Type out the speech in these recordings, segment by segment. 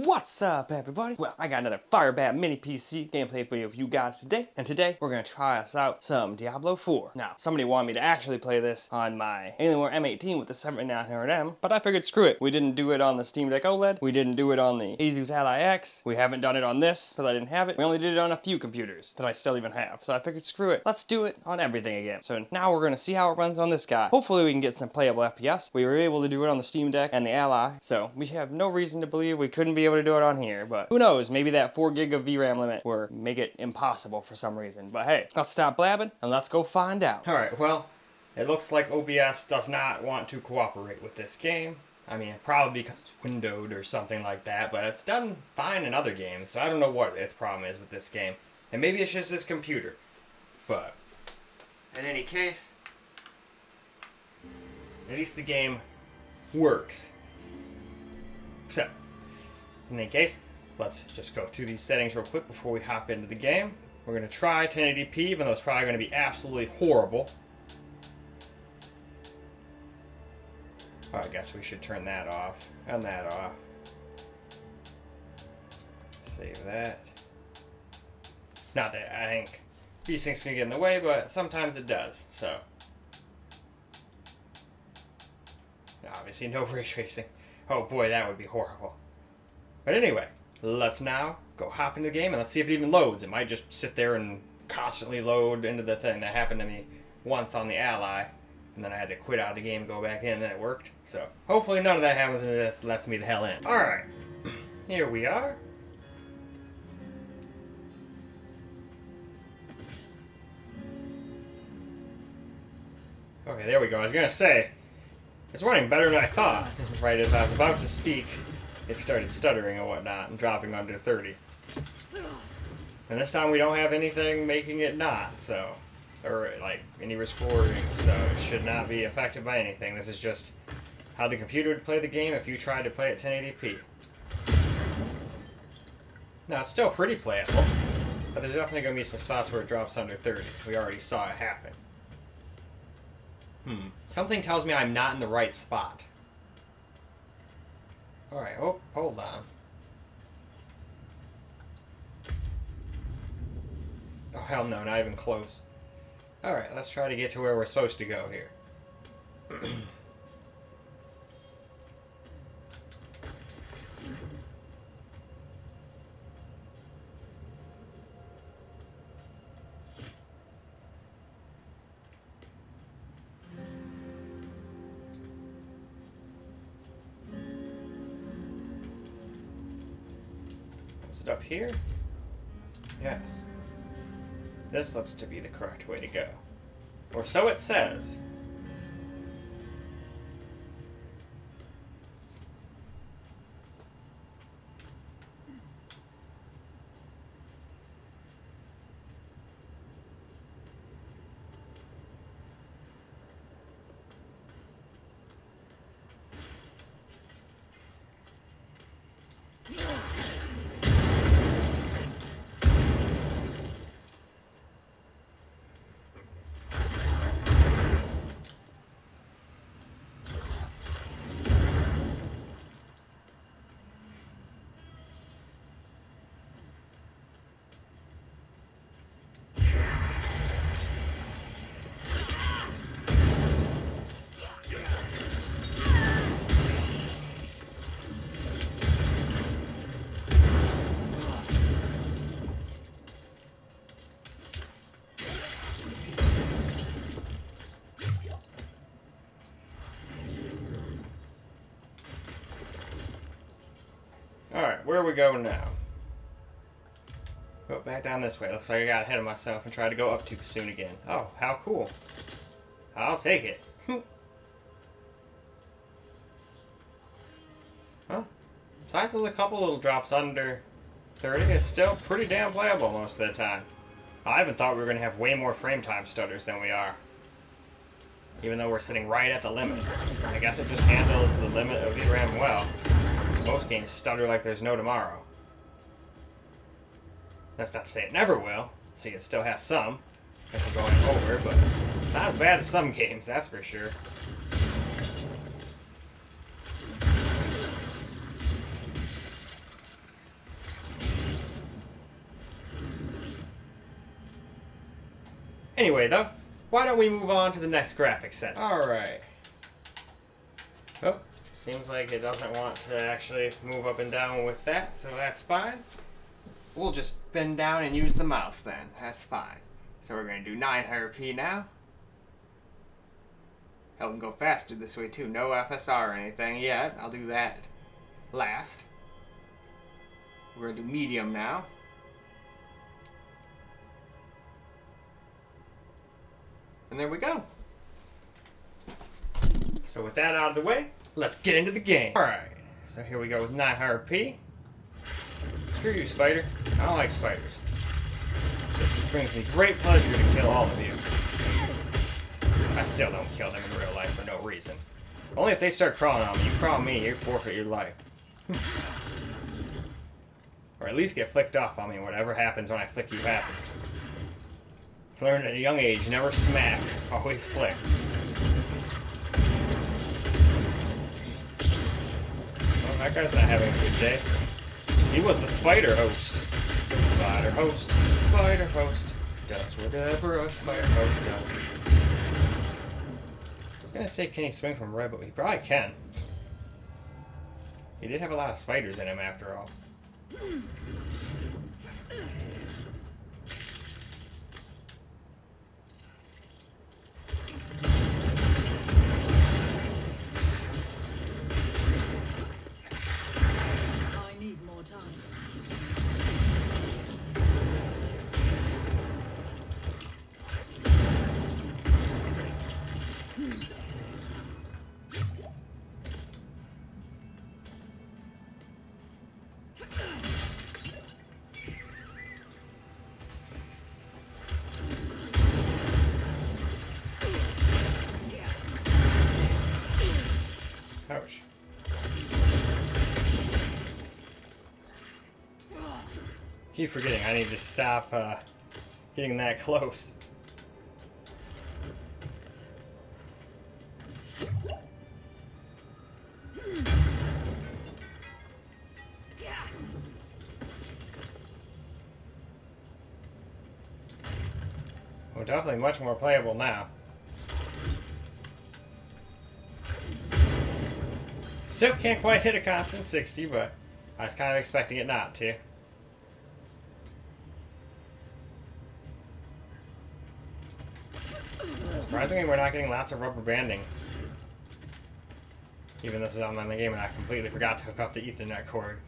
What's up, everybody? Well, I got another FIREBAT mini PC gameplay video for you guys today, and today we're gonna try us out some Diablo 4. Now, somebody wanted me to actually play this on my Alienware M18 with the 7900M, but I figured screw it. We didn't do it on the Steam Deck OLED, we didn't do it on the Asus Ally X, we haven't done it on this because I didn't have it. We only did it on a few computers that I still even have, so I figured screw it. Let's do it on everything again. So now we're gonna see how it runs on this guy. Hopefully we can get some playable FPS. We were able to do it on the Steam Deck and the Ally, so we have no reason to believe we couldn't be able to do it on here, but who knows, maybe that 4 gig of VRAM limit will make it impossible for some reason. But hey, let's stop blabbing and let's go find out. Alright, well, it looks like OBS does not want to cooperate with this game. I mean, probably because it's windowed or something like that, but it's done fine in other games, so I don't know what its problem is with this game. And maybe it's just this computer. But in any case, at least the game works. So, in any case, let's just go through these settings real quick before we hop into the game. We're going to try 1080p, even though it's probably going to be absolutely horrible. Oh, I guess we should turn that off and that off. Save that. Not that I think these things can get in the way, but sometimes it does, so. Obviously, no ray tracing. Oh boy, that would be horrible. But anyway, let's now go hop into the game and let's see if it even loads. It might just sit there and constantly load into the thing. That happened to me once on the Ally, and then I had to quit out of the game and go back in, and then it worked. So hopefully none of that happens and it lets me the hell in. Alright, here we are. Okay, there we go. I was gonna say, it's running better than I thought. Right as I was about to speak, it started stuttering and whatnot and dropping under 30. And this time we don't have anything making it not, so, or like any recordings, so it should not be affected by anything. This is just how the computer would play the game if you tried to play at 1080p. Now it's still pretty playable, but there's definitely going to be some spots where it drops under 30. We already saw it happen. Something tells me I'm not in the right spot. Alright, oh, hold on. Oh, hell no, not even close. Alright, let's try to get to where we're supposed to go here. Is it up here? Yes. This looks to be the correct way to go. Or so it says. Alright, where we go now? Go back down this way. Looks like I got ahead of myself and tried to go up too soon again. Oh, how cool. I'll take it. Huh? Besides a couple little drops under 30, it's still pretty damn playable most of the time. I even thought we were going to have way more frame time stutters than we are. Even though we're sitting right at the limit. I guess it just handles the limit of VRAM well. Most games stutter like there's no tomorrow. That's not to say it never will. See, it still has some if we're going over, but it's not as bad as some games, that's for sure. Anyway, though, why don't we move on to the next graphic set? Alright. Oh, seems like it doesn't want to actually move up and down with that, so that's fine. We'll just bend down and use the mouse then. That's fine. So we're going to do 900p now. Hell, we can go faster this way too. No FSR or anything yet. I'll do that last. We're going to do medium now. And there we go. So with that out of the way, let's get into the game. Alright, so here we go with 900p. Screw you, spider. I don't like spiders. It brings me great pleasure to kill all of you. I still don't kill them in real life for no reason. Only if they start crawling on me. You crawl me, you forfeit your life. Or at least get flicked off on me. Whatever happens when I flick you happens. Learned at a young age, never smack, always flick. Well, that guy's not having a good day. He was the spider host. The spider host. The spider host does whatever a spider host does. I was gonna say, can he swing from red, but he probably can. He did have a lot of spiders in him after all. Ouch. Keep forgetting, I need to stop getting that close. Well, definitely much more playable now. Still can't quite hit a constant 60, but I was kind of expecting it not to. Surprisingly, we're not getting lots of rubber banding. Even though this is online the game and I completely forgot to hook up the Ethernet cord.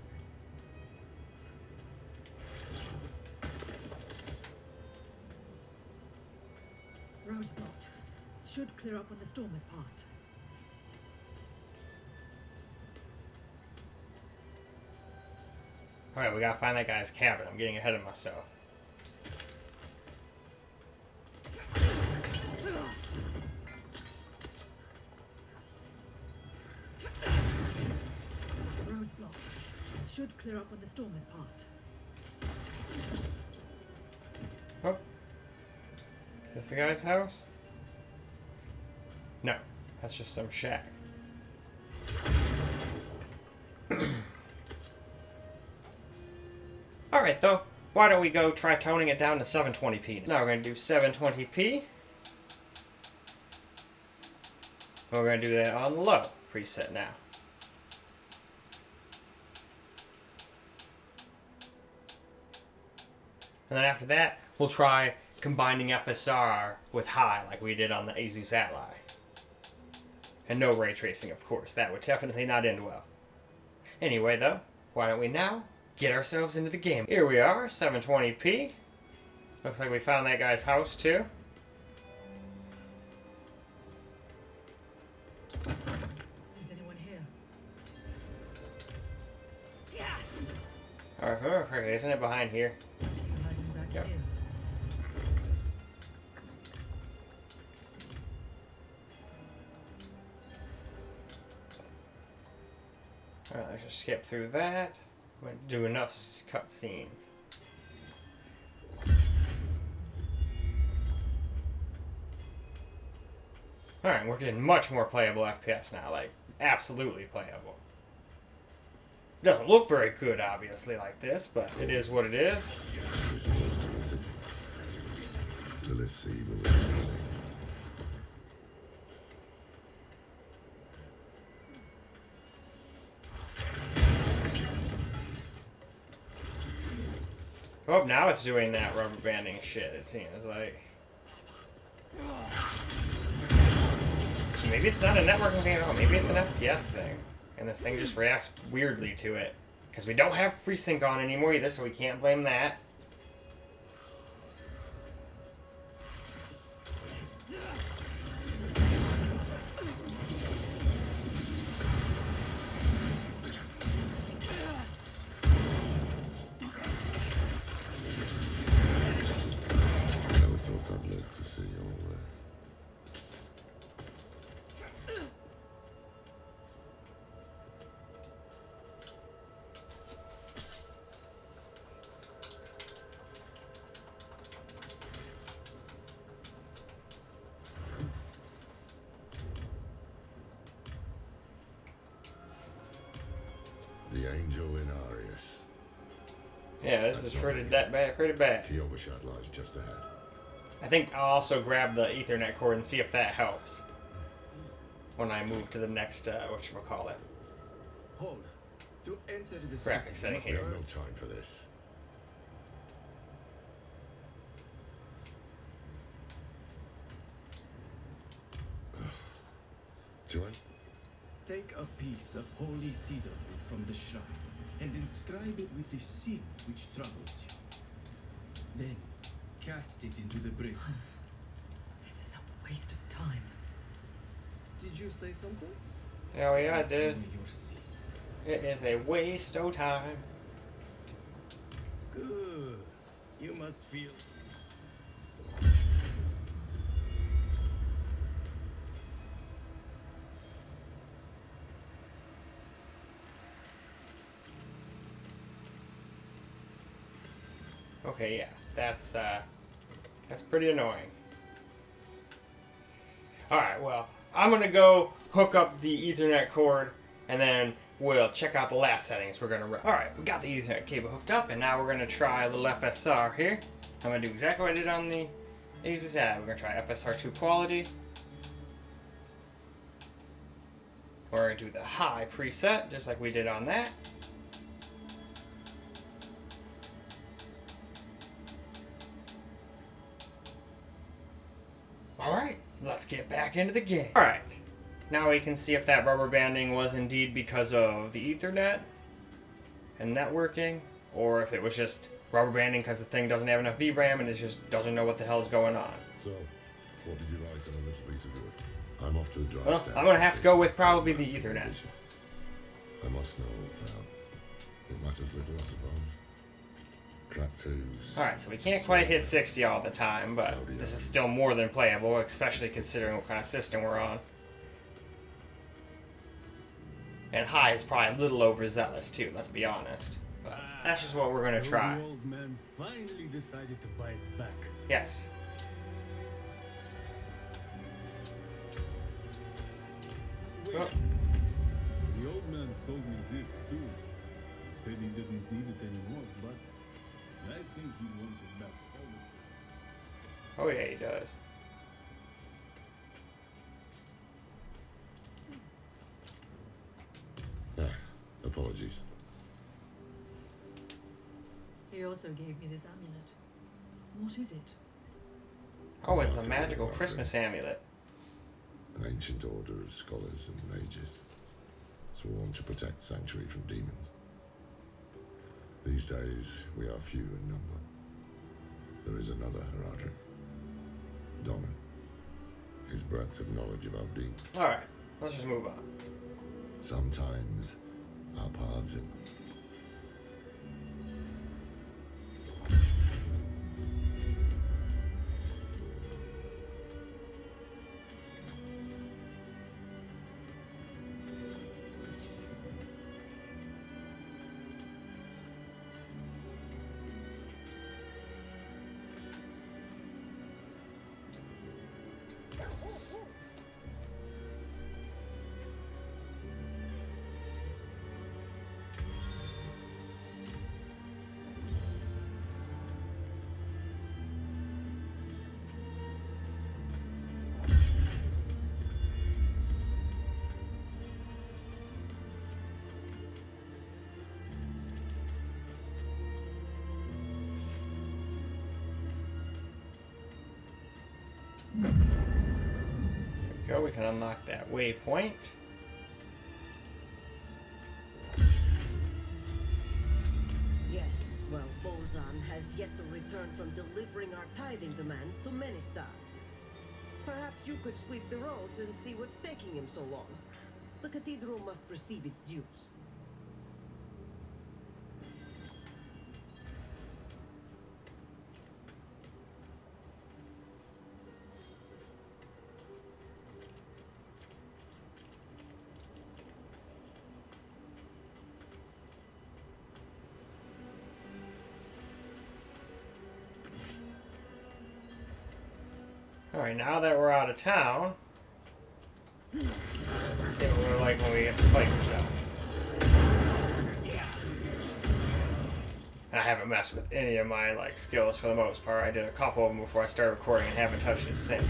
Road's blocked. Should clear up when the storm has passed. Alright, we gotta find that guy's cabin. I'm getting ahead of myself. Road's blocked. Should clear up when the storm has passed. Oh. Is this the guy's house? No. That's just some shack. Alright though, why don't we go try toning it down to 720p. Now we're going to do 720p. We're going to do that on low preset now. And then after that, we'll try combining FSR with high like we did on the Asus Ally. And no ray tracing, of course. That would definitely not end well. Anyway though, why don't we now get ourselves into the game. Here we are, 720p. Looks like we found that guy's house too. Is anyone here? Alright, if I remember correctly, isn't it behind here? Hiding back Yep. here. Alright, let's just skip through that. Wouldn't do enough cutscenes. Alright, we're getting much more playable FPS now, like, absolutely playable. It doesn't look very good, obviously, like this, but it is what it is. So let's see what we're doing. Oh, now it's doing that rubber banding shit, it seems like. So maybe it's not a networking thing at all. Maybe it's an FPS thing. And this thing just reacts weirdly to it. Because we don't have FreeSync on anymore either, so we can't blame that. Never thought I'd live to see all this. The angel in Arius. Yeah, this is pretty bad. He overshot lies just ahead. I think I'll also grab the Ethernet cord and see if that helps. When I move to the next, whatchamacallit. Hold. To enter the Graphic setting We here. have no time for this. Join? Take a piece of holy cedar wood from the shrine and inscribe it with the sin which troubles you. Then cast it into the brick. This is a waste of time. Did you say something? Oh yeah, I did. Only your sin. It is a waste of time. Good. You must feel. Okay, yeah, that's pretty annoying. Alright, well, I'm gonna go hook up the Ethernet cord and then we'll check out the last settings we're gonna run. Alright, we got the Ethernet cable hooked up and now we're gonna try a little FSR here. I'm gonna do exactly what I did on the Asus ad. We're gonna try FSR2 quality. We're gonna do the high preset, just like we did on that. Alright, let's get back into the game. Alright, now we can see if that rubber banding was indeed because of the Ethernet and networking, or if it was just rubber banding because the thing doesn't have enough VRAM and it just doesn't know what the hell's going on. So, what did you like on this piece of wood? I'm off to the dry Well, stand. I'm gonna have to go with probably the Ethernet. I must know, it matters little, I suppose. Crack twos. Alright, so we can't quite hit 60 all the time, but this is still more than playable, especially considering what kind of system we're on. And high is probably a little overzealous too, let's be honest. But that's just what we're gonna So try. The old man's finally decided to buy it back. Yes. Wait. Oh. The old man sold me this too. He said he didn't need it anymore, but I think he wanted back all the Oh yeah, he does. Apologies. He also gave me this amulet. What is it? Oh, it's a magical Christmas amulet. An ancient order of scholars and mages, sworn to protect sanctuary from demons. These days, we are few in number. There is another Radeon, Domin. His breadth of knowledge about deep. Alright, let's just move on. Sometimes our paths in. There we go, we can unlock that waypoint. Yes, well, Bozan has yet to return from delivering our tithing demands to Menistar. Perhaps you could sweep the roads and see what's taking him so long. The cathedral must receive its dues. Alright, now that we're out of town, let's see what we're like when we get to fight stuff. And I haven't messed with any of my skills for the most part. I did a couple of them before I started recording and haven't touched it since.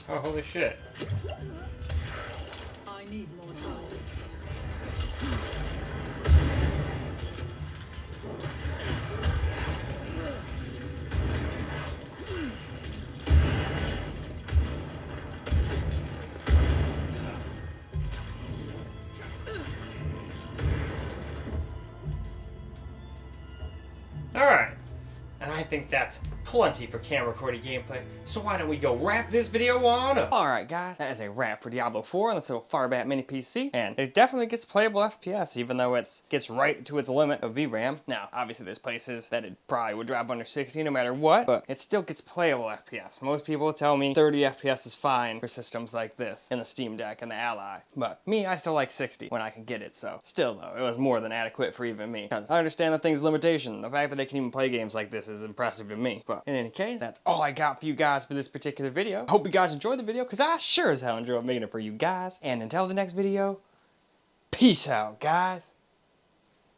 Oh, holy shit. I need more time. Alright. And I think that's plenty for camera recorded gameplay, so why don't we go wrap this video on up? Alright guys, that is a wrap for Diablo 4 on this little FIREBAT mini PC, and it definitely gets playable FPS even though it gets right to its limit of VRAM. Now, obviously there's places that it probably would drop under 60 no matter what, but it still gets playable FPS. Most people tell me 30 FPS is fine for systems like this, in the Steam Deck and the Ally, but me, I still like 60 when I can get it, so still though, it was more than adequate for even me. Because I understand the thing's limitation. The fact that they can even play games like this is impressive to me. But in any case, that's all I got for you guys for this particular video. Hope you guys enjoyed the video, because I sure as hell enjoyed making it for you guys. And until the next video, peace out, guys.